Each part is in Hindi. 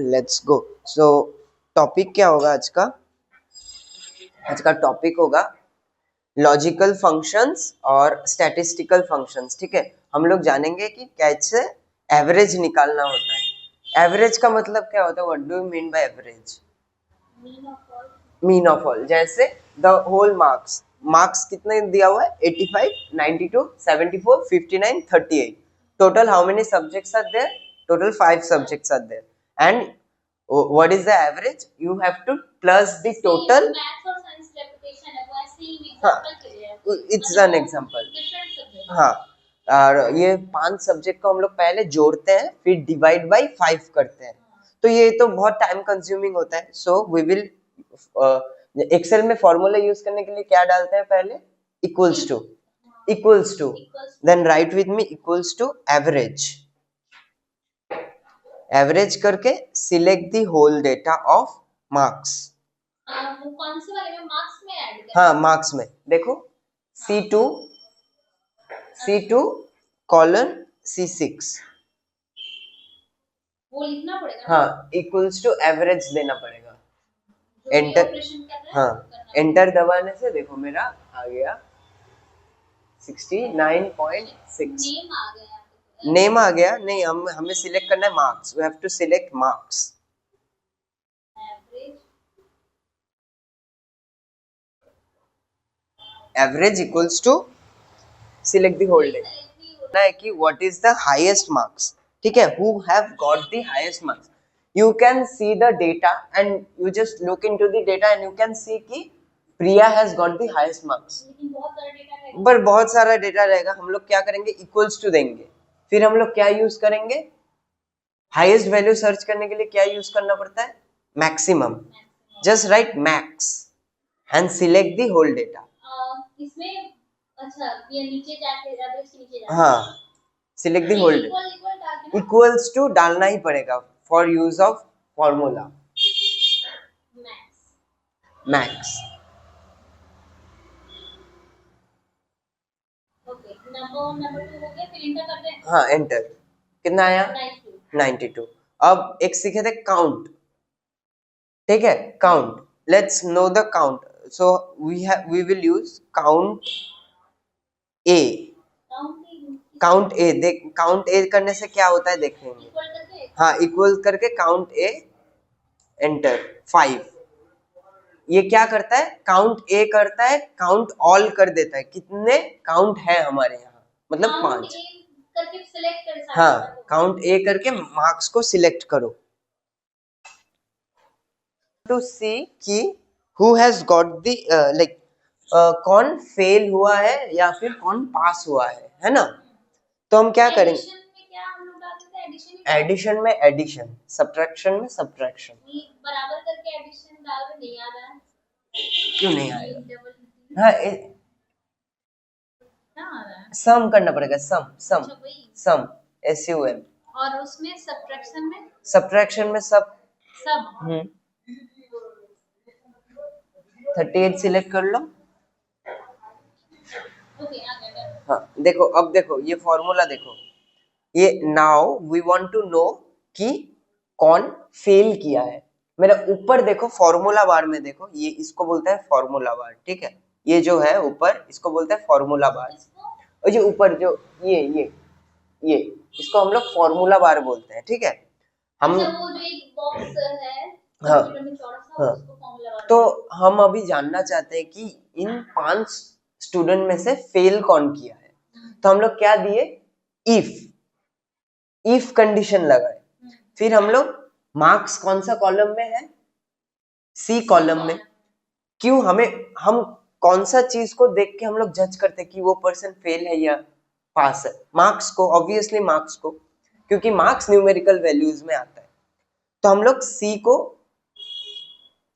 Let's go. सो टॉपिक क्या होगा आज का? आज का टॉपिक होगा लॉजिकल फंक्शंस और स्टैटिस्टिकल फंक्शंस। ठीक है, हम लोग जानेंगे कि कैसे एवरेज निकालना होता है। एवरेज का मतलब क्या होता है? What do you mean by average? Mean of all. जैसे द होल मार्क्स कितने दिया हुआ है? 85, 92, 74, 59, 38। Total how many subjects are there? Total 5 subjects are there and what is the average? You have to plus the total. हाँ, it's an example. हाँ, और ये 5 सब्जेक्ट को हम लोग पहले जोड़ते हैं, फिर डिवाइड बाई 5 करते हैं। तो ये तो बहुत टाइम कंज्यूमिंग होता है। सो वी विल एक्सेल में फॉर्मूला यूज करने के लिए क्या डालते हैं? पहले equals to then right with me equals to average. Average करके select the whole data of marks. कौन से वाले में? मार्क्स में ऐड करना। हाँ, मार्क्स में देखो C2 कॉलन C6 वो लिखना पड़ेगा। हाँ, इक्वल्स टू एवरेज देना पड़ेगा। एंटर। हाँ, एंटर दबाने से देखो मेरा आ गया 69.6। नेम आ गया। नहीं, हमें सिलेक्ट करना है marks. We have to select marks. Average equals to select the whole data. ना है कि what is the highest marks. ठीक है, who have got the highest marks. You can see the data and you just look into the data and you can see कि Priya has got the highest marks. पर बहुत सारा डेटा रहेगा। हम लोग क्या करेंगे? इक्वल्स टू देंगे। फिर हम लोग क्या यूज करेंगे? हाईएस्ट वैल्यू सर्च करने के लिए क्या यूज करना पड़ता है? Maximum. Just write max and select the whole data. इसमें अच्छा ये नीचे जाके एवरेज के नीचे जाके हाँ, select the whole data. Equals to डालना ही पड़ेगा for use of formula max. Okay, number 2 हो गया। फिर एंटर करते हैं। हाँ, एंटर। कितना आया? 92। अब एक सीखे थे काउंट। ठीक है, count. Let's know the count. So we will use count A. Count A देख, काउंट ए करने से क्या होता है देखेंगे। हाँ, इक्वल करके काउंट ए, एंटर। 5। ये क्या करता है? काउंट ए करता है, काउंट ऑल कर देता है। कितने काउंट है हमारे यहाँ? मतलब 5 करके सिलेक्ट कर। हाँ, काउंट ए करके मार्क्स को सिलेक्ट करो टू सी कि who has got the like कौन फेल हुआ है या फिर कौन पास हुआ है ना? तो हम क्या करेंगे? एडिशन में एडिशन, सब्ट्रैक्शन में सब्ट्रैक्शन। बराबर करके एडिशन डाल रहे, नहीं आ रहा है। क्यों नहीं आएगा? हाँ, सम करना पड़ेगा। सम SUM। और उसमें सब्ट्रैक्शन में सब 38 सिलेक्ट कर लो। हाँ, देखो अब देखो ये फॉर्मूला देखो। ये now we want to know कि कौन फेल किया है। मेरा ऊपर देखो फॉर्मूला बार में देखो, ये इसको बोलता है फॉर्मूला बार। ठीक है, ये जो है ऊपर इसको बोलते हैं फॉर्मूला बार। और ये ऊपर जो ये इसको हम लोग फॉर्मूला बार बोलते हैं। ठीक है, हम वो जो एक बॉक्स है हाँ, तो हम अभी जानना चाहते हैं कि इन 5 स्टूडेंट में से फेल कौन किया है। तो हम लोग क्या दिए? इफ कंडीशन लगाए। फिर हम लोग मार्क्स कौन सा कॉलम में है? C कॉलम में। क्यों? हम कौन सा चीज को देख के हम लोग जज करते हैं कि वो पर्सन फेल है या पास है? मार्क्स को, ऑब्वियसली मार्क्स को, क्योंकि मार्क्स न्यूमेरिकल वैल्यूज में आता है। तो हम लोग C को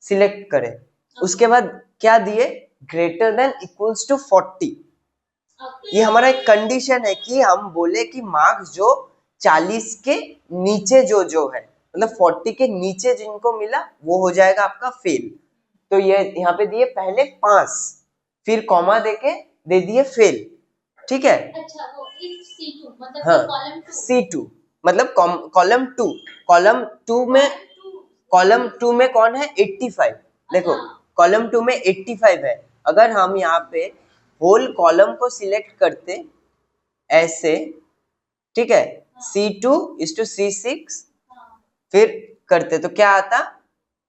सिलेक्ट करें। उसके बाद क्या दिए? Greater than equals to 40। ये हमारा एक कंडीशन है कि हम बोले कि मार्क्स जो 40 के नीचे जो है, मतलब 40 के नीचे जिनको मिला वो हो जाएगा आपका फेल। तो ये यहाँ पे दिए पहले पास, फिर कॉमा देके दे दिए फेल। ठीक है। अच्छा, वो C2 मतलब हाँ, C2 मतलब कॉलम 2 में कॉलम 2 में कौन है 85। देखो कॉलम 2 में 85 है। अगर हम यहाँ पे होल कॉलम को सिलेक्ट करते ऐसे, ठीक है, C2 is to C6 फिर करते तो क्या आता,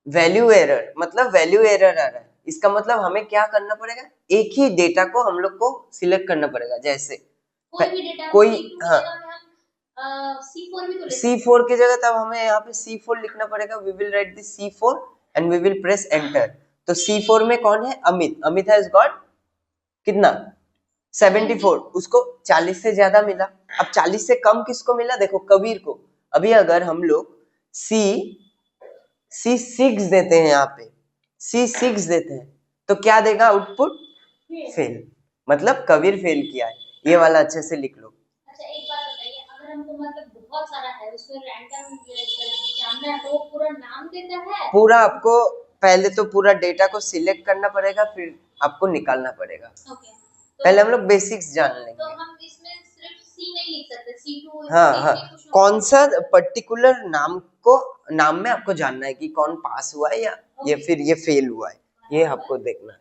वैल्यू एरर, मतलब वैल्यू एरर आ रहा है। इसका मतलब हमें क्या करना पड़ेगा, एक ही डेटा को हम लोग को सिलेक्ट करना पड़ेगा। जैसे कोई हाँ C4 की जगह तब हमें यहाँ पे C4 लिखना पड़ेगा। We will write this C4 and we will press enter. तो C4 में कौन है, अमित। अमित हैज गॉट कितना 74, उसको 40 से ज्यादा मिला। अब 40 से कम किसको मिला, देखो कबीर को। अभी अगर हम लोग C6 देते हैं, यहाँ पे C6 देते हैं तो क्या देगा आउटपुट, फेल, मतलब कबीर फेल किया है। ये वाला अच्छे से लिख लो। अच्छा एक बात बताइए, अगर हमको मतलब बहुत सारा है उसमें रैंडम जानना है तो वो पूरा नाम देता है? पूरा आपको पहले तो पूरा डेटा को सिलेक्ट करना पड़ेगा, फिर आपको निकालना पड़ेगा। ओके, पहले हम लोग बेसिक्स जान लेंगे। तो हम इसमें सिर्फ सी नहीं लिख सकते, C2 हाँ, कौन सा पर्टिकुलर नाम में आपको जानना है कि कौन पास हुआ है या ये फिर ये फेल हुआ है, ये आपको देखना है।